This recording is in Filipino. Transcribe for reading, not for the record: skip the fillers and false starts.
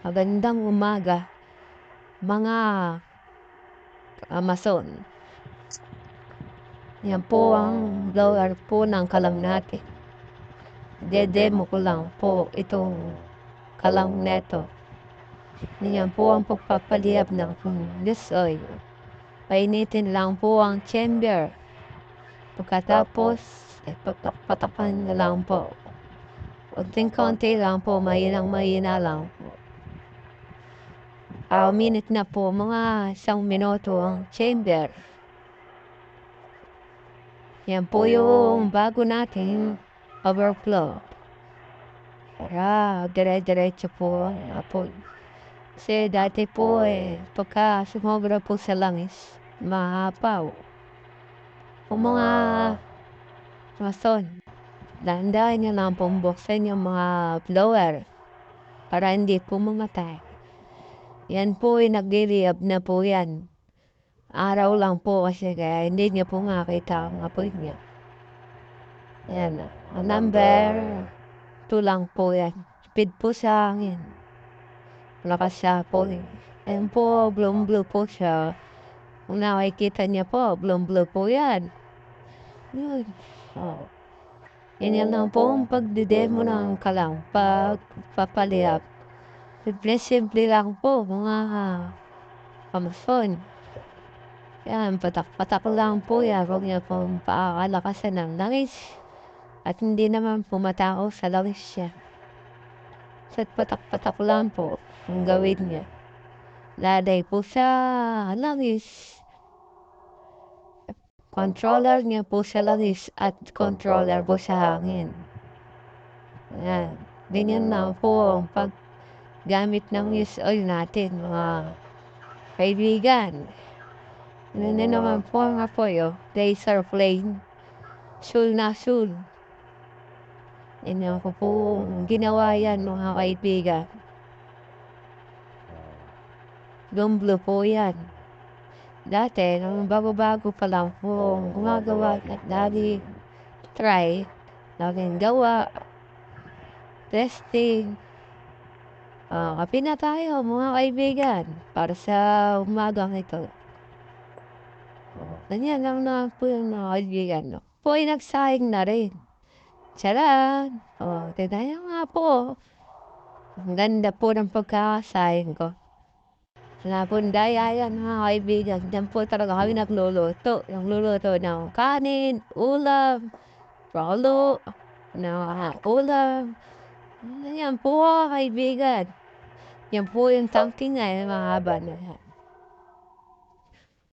Magandang umaga, mga Amazon. Yan po ang blower po ng kalam natin. Demo ko lang po itong kalam neto. Yan po ang pagpapaliyab ng this oil. Painitin lang po ang chamber. Pagkatapos, patapan na lang po. Konting-konti lang po, mahina lang po. Minute na po, mga 1 minuto ang chamber. Yan po yung bago nating overflow. Para dire-diretso po ang apoy. Kasi dati po pagka sumobra po sa langis, mahapaw. Kung mga mason, dahan-dahan nyo lang pong buksan yung mga blower para hindi po mamatay. Yan po nag-reliab na po yan. Araw lang po kasi kaya hindi niya po makita ang apoy niya. Yan. Ang number 2 lang po yan. Speed po sa hangin. Malakas sa apoy. Ayan po, blue po siya. Kung nakikita niya po, blue po yan. Yun. Oh. Yan lang po ang pagdidemo ng kalang. Pagpapaliyap. Simple lang po, mga pamason. Yan, patak-patak lang po yan. Huwag niya pong paakalakasan ng langis. At hindi naman pumatao sa langis siya. At patak-patak lang po ang gawin niya. Laday po sa langis. Controller niya po sa langis at controller po sa hangin. Yan. Ganyan na po ang paggamit ng use oil natin, mga kaibigan. Ano naman po ang apoy, laser flame. Sul na sul. Yan ko po ginawa yan, mga kaibigan. Blue po yan. Dati, nung bago-bago pa lang po gumagawa at lagi try, laging gawa, testing. Kape na tayo mga kaibigan para sa umagang ito. Ganyan lang na po yung mga kaibigan. No? Po ay nagsahing na rin. Charan! Tignan niyo nga po. Ang ganda po ng pagkakasahing ko. Napundaya yan mga kaibigan. Diyan po talaga kami nagluluto. Yung luluto ng kanin, ulam, prolo, ulam. Yan po mga kaibigan. Yan po yung tangking na mahaba na yan.